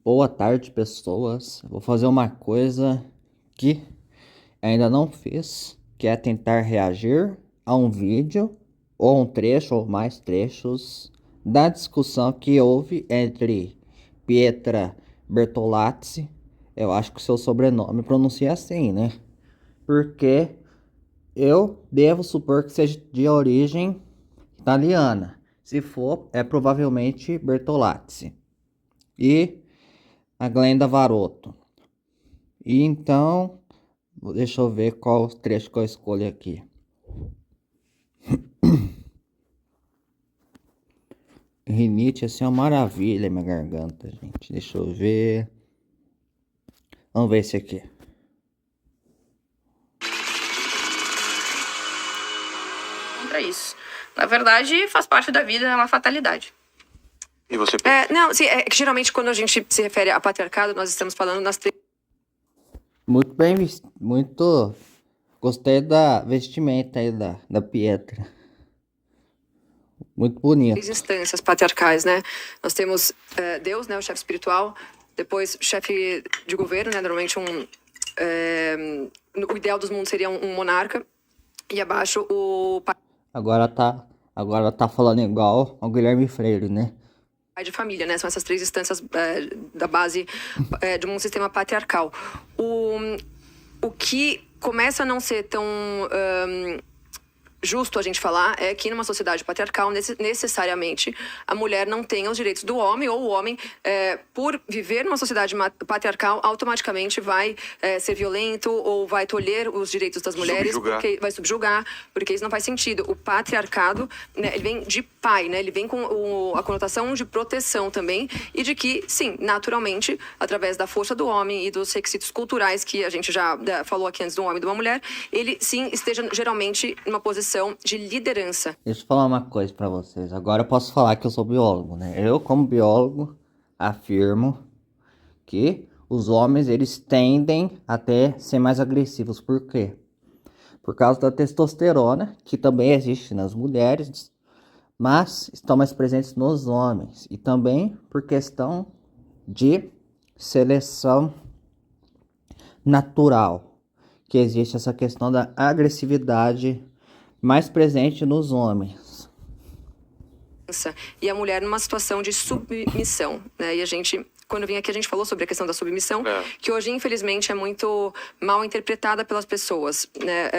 Boa tarde, pessoas. Vou fazer uma coisa que ainda não fiz, que é tentar reagir a um vídeo ou um trecho ou mais trechos da discussão que houve entre Pietra Bertolazzi, eu acho que o seu sobrenome pronuncia assim, né? Porque eu devo supor que seja de origem italiana. Se for, é provavelmente Bertolazzi. E a Glenda Varotto. E então, deixa eu ver qual trecho que eu escolho aqui. Rinite, assim, é uma maravilha minha garganta, gente. Deixa eu ver. Vamos ver esse aqui. Contra isso. Na verdade, faz parte da vida, é uma fatalidade. E você Não, sim, é que geralmente quando a gente se refere a patriarcado, nós estamos falando nas três Muito bem visto. Muito. Gostei da vestimenta aí da Pietra. Muito bonito. instâncias patriarcais, né? Nós temos Deus, né, o chefe espiritual, depois o chefe de governo, né, normalmente o ideal dos mundos seria um monarca, e abaixo o pai Agora tá falando igual ao Guilherme Freire, né? de família, né? São essas três instâncias da base de um sistema patriarcal. O que começa a não ser tão justo a gente falar é que numa sociedade patriarcal, necessariamente, a mulher não tem os direitos do homem, ou o homem, por viver numa sociedade patriarcal, automaticamente vai ser violento ou vai tolher os direitos das mulheres, porque vai subjugar, porque isso não faz sentido. O patriarcado, né, ele vem de pai, né? Ele vem com a conotação de proteção também, e de que, sim, naturalmente, através da força do homem e dos requisitos culturais que a gente já falou aqui antes do homem e de uma mulher, ele, sim, esteja geralmente numa posição de liderança. Deixa eu falar uma coisa pra vocês. Agora eu posso falar que eu sou biólogo, né? Eu, como biólogo, afirmo que os homens, eles tendem a até ser mais agressivos. Por quê? Por causa da testosterona, que também existe nas mulheres, mas estão mais presentes nos homens. E também por questão de seleção natural, que existe essa questão da agressividade mais presente nos homens. E a mulher numa situação de submissão, né? E a gente, quando eu vim aqui, a gente falou sobre a questão da submissão, que hoje, infelizmente, é muito mal interpretada pelas pessoas, né?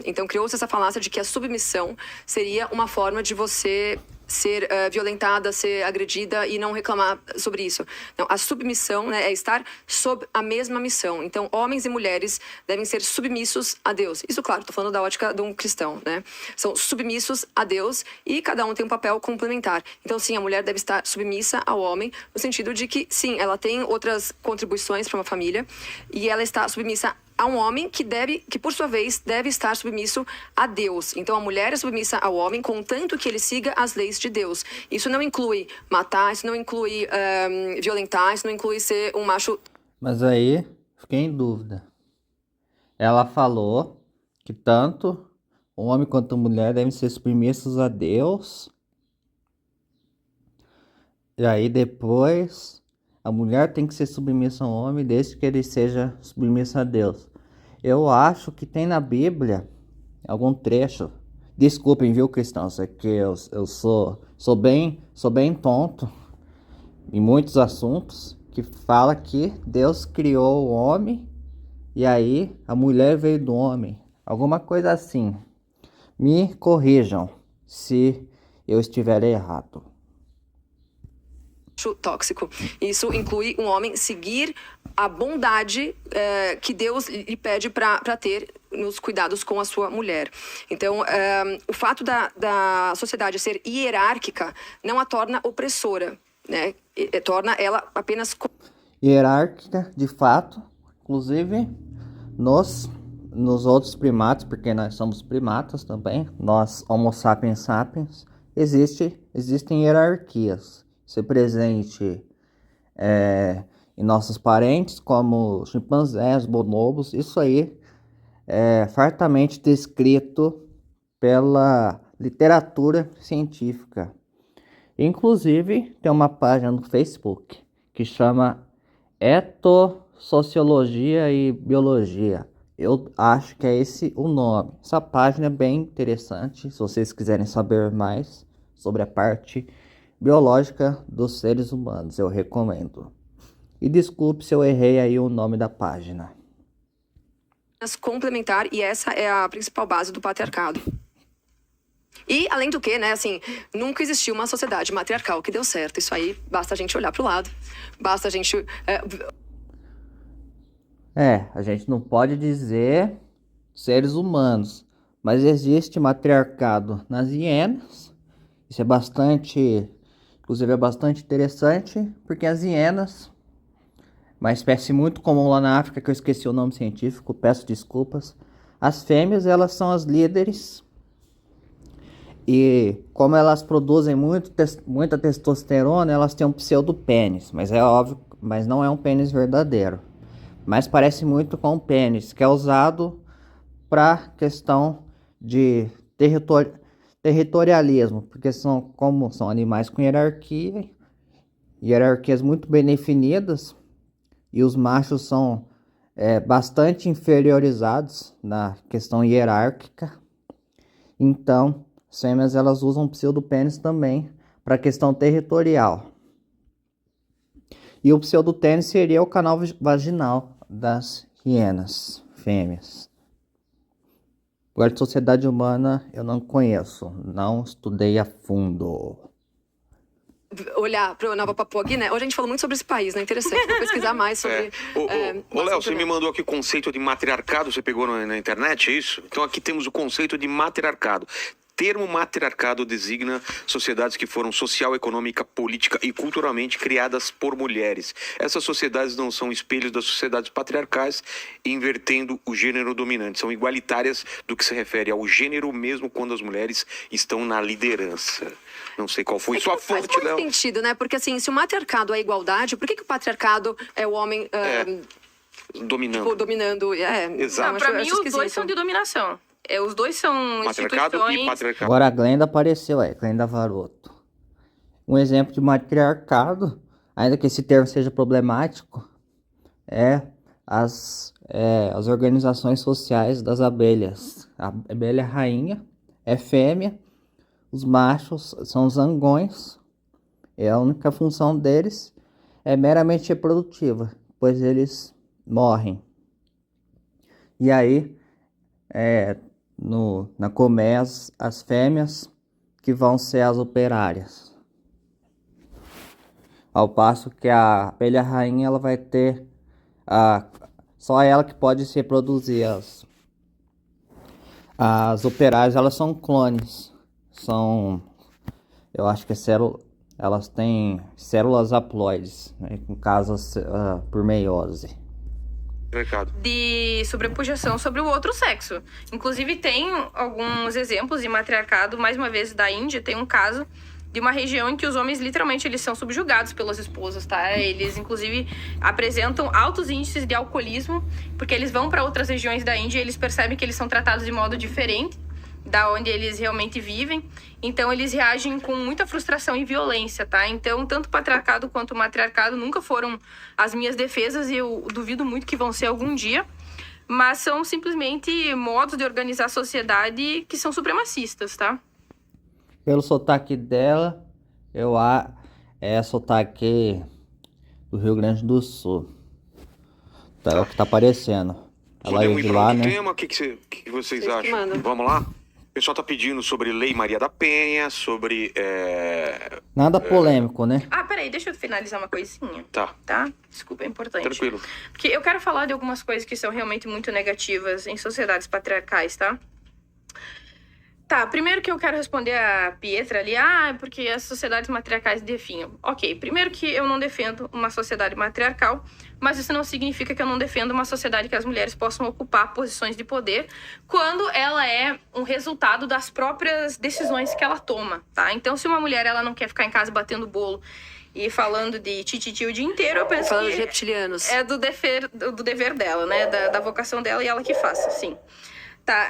Então, criou-se essa falácia de que a submissão seria uma forma de você ser violentada, ser agredida e não reclamar sobre isso. Não, a submissão, né, é estar sob a mesma missão. Então, homens e mulheres devem ser submissos a Deus. Isso, claro, estou falando da ótica de um cristão, né? São submissos a Deus e cada um tem um papel complementar. Então, sim, a mulher deve estar submissa ao homem, no sentido de que, sim, ela tem outras contribuições para uma família e ela está submissa a um homem que por sua vez deve estar submisso a Deus. Então a mulher é submissa ao homem, contanto que ele siga as leis de Deus. Isso não inclui matar, isso não inclui violentar, isso não inclui ser um macho. Mas aí, fiquei em dúvida. Ela falou que tanto o homem quanto a mulher devem ser submissos a Deus. E aí depois, a mulher tem que ser submissa ao homem desde que ele seja submisso a Deus. Eu acho que tem na Bíblia algum trecho. Desculpem, viu, cristãos, é que eu sou bem tonto em muitos assuntos, que fala que Deus criou o homem e aí a mulher veio do homem. Alguma coisa assim. Me corrijam se eu estiver errado. Tóxico. Isso inclui um homem seguir a bondade que Deus lhe pede para ter nos cuidados com a sua mulher. Então, o fato da sociedade ser hierárquica não a torna opressora, né? Torna ela apenas Hierárquica, de fato, inclusive nos outros primatas, porque nós somos primatas também, nós Homo sapiens sapiens, existem hierarquias. Ser presente em nossos parentes, como chimpanzés, bonobos, isso aí é fartamente descrito pela literatura científica. Inclusive, tem uma página no Facebook que chama Etossociologia e Biologia. Eu acho que é esse o nome. Essa página é bem interessante, se vocês quiserem saber mais sobre a parte biológica dos seres humanos, eu recomendo. E desculpe se eu errei aí o nome da página. Complementar, e essa é a principal base do patriarcado. E, além do que, né, assim, nunca existiu uma sociedade matriarcal que deu certo. Isso aí, basta a gente olhar pro lado, basta a gente... A gente não pode dizer seres humanos, mas existe matriarcado nas hienas. Isso é bastante, inclusive é bastante interessante, porque as hienas, uma espécie muito comum lá na África, que eu esqueci o nome científico, peço desculpas. As fêmeas, elas são as líderes. E como elas produzem muita testosterona, elas têm um pseudopênis, mas é óbvio, mas não é um pênis verdadeiro. Mas parece muito com um pênis, que é usado para questão de territorialismo, porque como são animais com hierarquias muito bem definidas, e os machos são bastante inferiorizados na questão hierárquica. Então, as fêmeas elas usam pseudopênis também para questão territorial. E o pseudopênis seria o canal vaginal das hienas fêmeas. Agora, de sociedade humana eu não conheço, não estudei a fundo. Olhar para a Nova Papua Guiné. Hoje a gente falou muito sobre esse país, né? Interessante, vou pesquisar mais sobre... Ô, Léo, você me mandou aqui o conceito de matriarcado, você pegou na internet, é isso? Então aqui temos o conceito de matriarcado. Termo matriarcado designa sociedades que foram social, econômica, política e culturalmente criadas por mulheres. Essas sociedades não são espelhos das sociedades patriarcais, invertendo o gênero dominante. São igualitárias do que se refere ao gênero, mesmo quando as mulheres estão na liderança. Não sei qual foi sua fonte, Léo. Faz muito sentido, né? Porque assim, se o matriarcado é igualdade, por que o patriarcado é o homem... dominando. Tipo, dominando. Exato. Não, pra mim, os dois são de dominação. Os dois são matriarcado instituições... e patriarcado. Agora a Glenda apareceu aí, Glenda Varoto. Um exemplo de matriarcado, ainda que esse termo seja problemático, é as organizações sociais das abelhas. A abelha rainha é fêmea, os machos são zangões, e a única função deles é meramente reprodutiva, pois eles morrem. E aí, na colmeia, as fêmeas que vão ser as operárias. Ao passo que a abelha rainha ela vai ter só ela que pode se reproduzir. As operárias elas são clones. Eu acho que elas têm células haploides, né, com caso por meiose. De sobrepujação sobre o outro sexo. Inclusive tem alguns exemplos de matriarcado, mais uma vez da Índia, tem um caso de uma região em que os homens literalmente eles são subjugados pelas esposas, tá? Eles inclusive apresentam altos índices de alcoolismo, porque eles vão para outras regiões da Índia e eles percebem que eles são tratados de modo diferente da onde eles realmente vivem. Então eles reagem com muita frustração e violência, tá? Então tanto o patriarcado quanto o matriarcado nunca foram as minhas defesas e eu duvido muito que vão ser algum dia, mas são simplesmente modos de organizar a sociedade que são supremacistas, tá? Pelo sotaque dela, é sotaque do Rio Grande do Sul. É o que tá aparecendo. Ela é de lá, né? Tema, o que vocês acham? Vamos lá? O pessoal tá pedindo sobre Lei Maria da Penha, sobre... Nada polêmico, né? Peraí, deixa eu finalizar uma coisinha. Tá. Desculpa, é importante. Tranquilo. Porque eu quero falar de algumas coisas que são realmente muito negativas em sociedades patriarcais, tá? Primeiro que eu quero responder a Pietra ali, porque as sociedades matriarcais definham. Ok, primeiro que eu não defendo uma sociedade matriarcal, mas isso não significa que eu não defendo uma sociedade que as mulheres possam ocupar posições de poder quando ela é um resultado das próprias decisões que ela toma, tá? Então, se uma mulher ela não quer ficar em casa batendo bolo e falando de tititi o dia inteiro, eu penso falando que de reptilianos. É do dever dela, né? Da vocação dela e ela que faça, sim.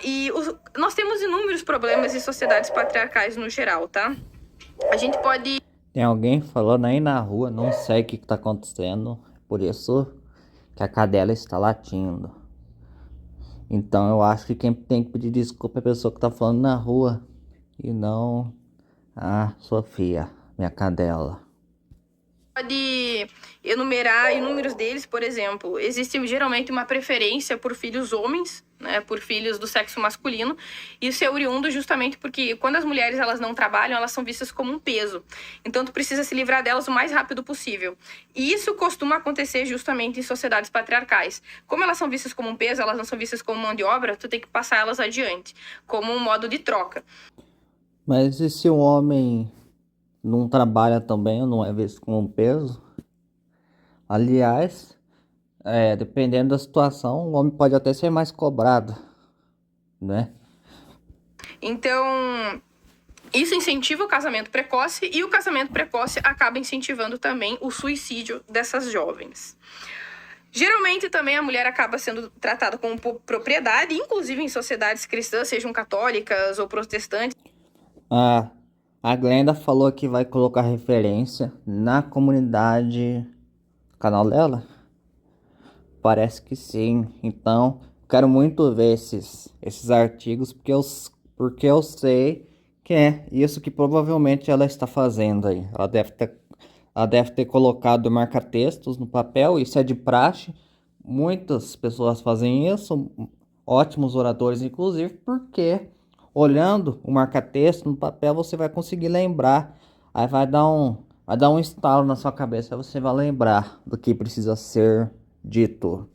E nós temos inúmeros problemas em sociedades patriarcais no geral, tá? A gente pode... Tem alguém falando aí na rua, não sei o que tá acontecendo. Por isso que a cadela está latindo. Então eu acho que quem tem que pedir desculpa é a pessoa que tá falando na rua e não a Sofia, minha cadela. Pode enumerar inúmeros deles, por exemplo, existe geralmente uma preferência por filhos homens, né, por filhos do sexo masculino. Isso é oriundo justamente porque quando as mulheres elas não trabalham, elas são vistas como um peso. Então tu precisa se livrar delas o mais rápido possível. E isso costuma acontecer justamente em sociedades patriarcais. Como elas são vistas como um peso, elas não são vistas como mão de obra, tu tem que passar elas adiante, como um modo de troca. Mas e se o homem não trabalha também, não é visto como um peso? Aliás, dependendo da situação, o homem pode até ser mais cobrado, né? Então, isso incentiva o casamento precoce e o casamento precoce acaba incentivando também o suicídio dessas jovens. Geralmente também a mulher acaba sendo tratada como propriedade, inclusive em sociedades cristãs, sejam católicas ou protestantes. A Glenda falou que vai colocar referência na comunidade do canal dela. Parece que sim. Então, quero muito ver esses artigos, porque eu sei que é isso que provavelmente ela está fazendo aí. Ela deve ter colocado marca-textos no papel, isso é de praxe. Muitas pessoas fazem isso, ótimos oradores inclusive, porque olhando o marca-texto no papel você vai conseguir lembrar. Aí vai dar um estalo na sua cabeça, aí você vai lembrar do que precisa ser dito.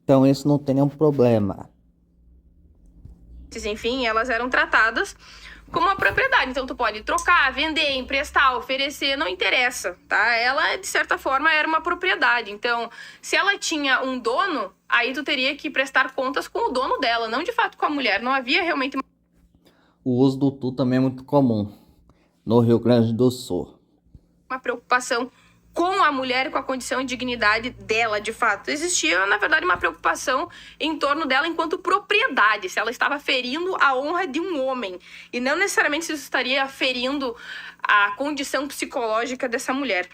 Então isso não tem nenhum problema. Enfim, elas eram tratadas como uma propriedade. Então tu pode trocar, vender, emprestar, oferecer, não interessa, tá? Ela, de certa forma, era uma propriedade. Então, se ela tinha um dono, aí tu teria que prestar contas com o dono dela, não de fato com a mulher. Não havia realmente... O uso do tu também é muito comum no Rio Grande do Sul. Uma preocupação com a mulher e com a condição e dignidade dela, de fato. Existia, na verdade, uma preocupação em torno dela enquanto propriedade, se ela estava ferindo a honra de um homem. E não necessariamente se isso estaria ferindo a condição psicológica dessa mulher.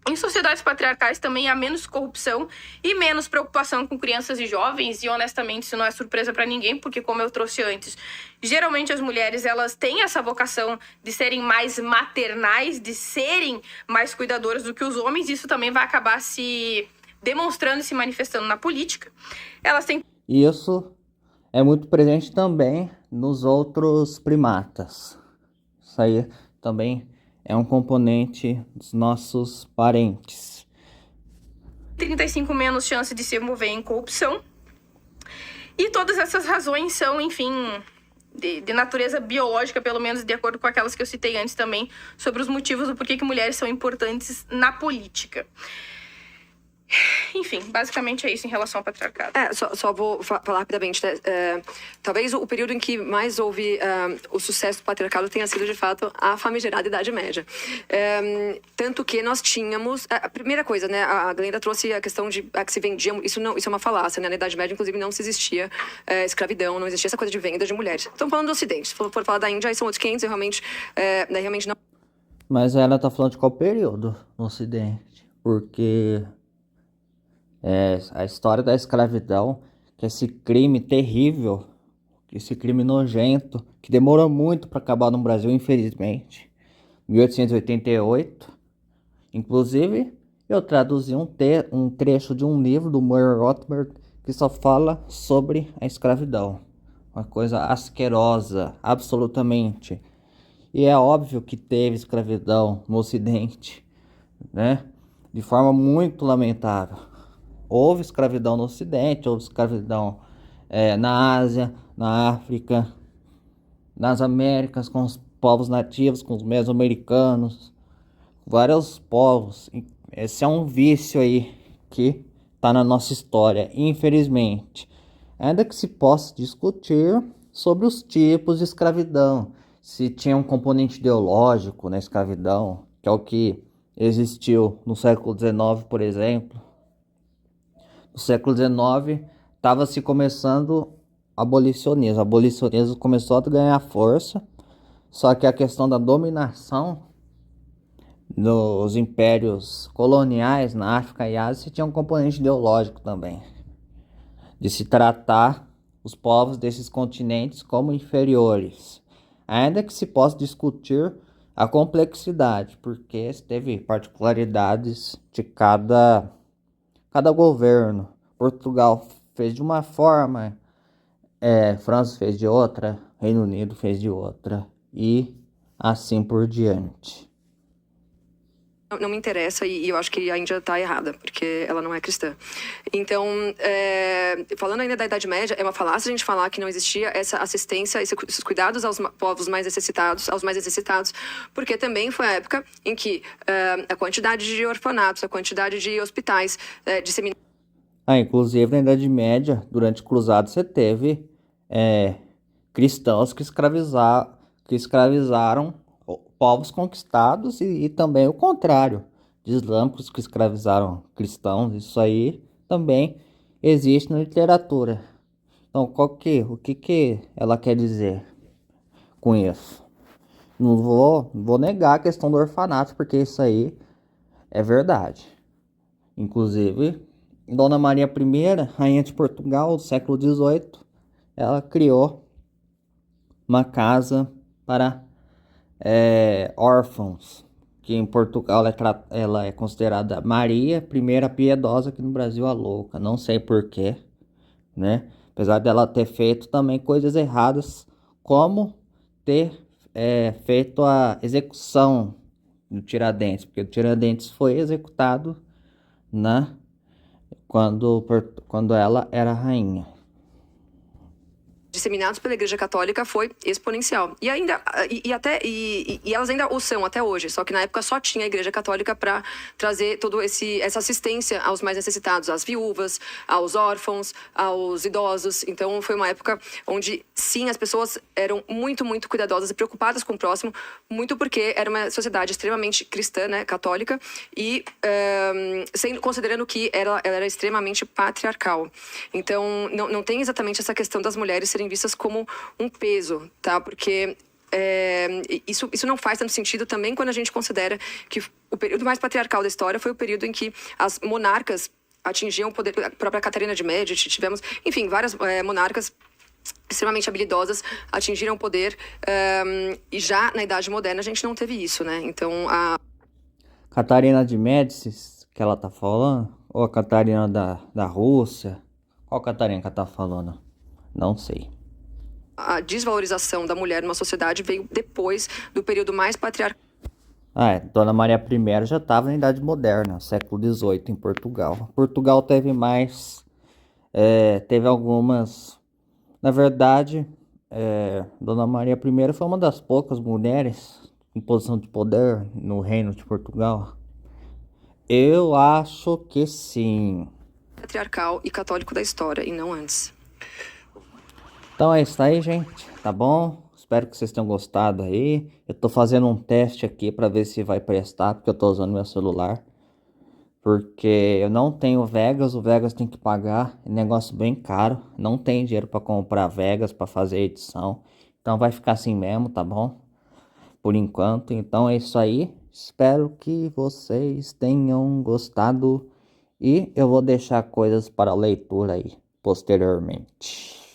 Em sociedades patriarcais também há menos corrupção e menos preocupação com crianças e jovens, e honestamente isso não é surpresa para ninguém, porque como eu trouxe antes, geralmente as mulheres elas têm essa vocação de serem mais maternais, de serem mais cuidadoras do que os homens, e isso também vai acabar se demonstrando e se manifestando na política. Elas têm... Isso é muito presente também nos outros primatas. Isso aí também é um componente dos nossos parentes. 35 menos chance de se envolver em corrupção. E todas essas razões são, enfim, de natureza biológica, pelo menos de acordo com aquelas que eu citei antes também, sobre os motivos do porquê que mulheres são importantes na política. Enfim, basicamente é isso em relação ao patriarcado. Só vou falar rapidamente, né? Talvez o período em que mais houve o sucesso do patriarcado tenha sido, de fato, a famigerada Idade Média. Tanto que nós tínhamos... A primeira coisa, né? A Glenda trouxe a questão de que se vendia... Isso é uma falácia, né? Na Idade Média, inclusive, não se existia escravidão, não existia essa coisa de venda de mulheres. Estamos falando do Ocidente. Se for falar da Índia, aí são outros 500 e realmente não... Mas ela tá falando de qual período no Ocidente? Porque... a história da escravidão, que esse crime terrível, esse crime nojento, que demorou muito para acabar no Brasil, infelizmente, 1888. Inclusive, eu traduzi um trecho de um livro do Murray Rothbard que só fala sobre a escravidão. Uma coisa asquerosa, absolutamente. E é óbvio que teve escravidão no Ocidente, né? De forma muito lamentável. Houve escravidão no Ocidente, houve escravidão na Ásia, na África, nas Américas, com os povos nativos, com os mesoamericanos, vários povos. Esse é um vício aí que está na nossa história, infelizmente. Ainda que se possa discutir sobre os tipos de escravidão, se tinha um componente ideológico na escravidão, que é o que existiu no século XIX, por exemplo. No século XIX, estava se começando abolicionismo. O abolicionismo começou a ganhar força, só que a questão da dominação nos impérios coloniais na África e Ásia, você tinha um componente ideológico também, de se tratar os povos desses continentes como inferiores, ainda que se possa discutir a complexidade, porque teve particularidades de cada governo. Portugal fez de uma forma, França fez de outra, Reino Unido fez de outra, e assim por diante. Não me interessa e eu acho que a Índia está errada, porque ela não é cristã. Então, falando ainda da Idade Média, é uma falácia a gente falar que não existia essa assistência, esses cuidados aos povos mais necessitados, porque também foi a época em que a quantidade de orfanatos, a quantidade de hospitais disseminados. Inclusive na Idade Média, durante o cruzado, você teve cristãos que escravizaram povos conquistados e também o contrário, de islâmicos que escravizaram cristãos. Isso aí também existe na literatura. Então, o que ela quer dizer com isso? Não vou negar a questão do orfanato, porque isso aí é verdade. Inclusive, Dona Maria I, rainha de Portugal do século XVIII, ela criou uma casa para órfãos, que em Portugal ela é considerada Maria I piedosa, aqui no Brasil a louca, não sei porquê, né? Apesar dela ter feito também coisas erradas, como ter feito a execução do Tiradentes, porque o Tiradentes foi executado quando ela era rainha. Disseminados pela Igreja Católica foi exponencial. E elas ainda o são até hoje, só que na época só tinha a Igreja Católica para trazer toda essa assistência aos mais necessitados, às viúvas, aos órfãos, aos idosos. Então foi uma época onde sim, as pessoas eram muito, muito cuidadosas e preocupadas com o próximo, muito porque era uma sociedade extremamente cristã, né, católica, e considerando que ela era extremamente patriarcal. Então não tem exatamente essa questão das mulheres serem vistas como um peso, tá? Porque isso não faz tanto sentido também quando a gente considera que o período mais patriarcal da história foi o período em que as monarcas atingiam o poder. A própria Catarina de Médici, tivemos, enfim, várias monarcas extremamente habilidosas atingiram o poder, e já na Idade Moderna a gente não teve isso, né? Então Catarina de Médici, que ela tá falando? Ou a Catarina da Rússia? Qual Catarina que ela tá falando? Não sei. A desvalorização da mulher numa sociedade veio depois do período mais patriarcal. Dona Maria I já estava na Idade Moderna, século XVIII, em Portugal. Portugal teve mais... teve algumas... Na verdade, Dona Maria I foi uma das poucas mulheres em posição de poder no Reino de Portugal. Eu acho que sim. Patriarcal e católico da história, e não antes. Então é isso aí, gente, tá bom? Espero que vocês tenham gostado aí. Eu tô fazendo um teste aqui pra ver se vai prestar, porque eu tô usando meu celular. Porque eu não tenho Vegas, o Vegas tem que pagar, é um negócio bem caro. Não tem dinheiro pra comprar Vegas, pra fazer edição. Então vai ficar assim mesmo, tá bom? Por enquanto, então é isso aí. Espero que vocês tenham gostado. E eu vou deixar coisas para leitura aí, posteriormente.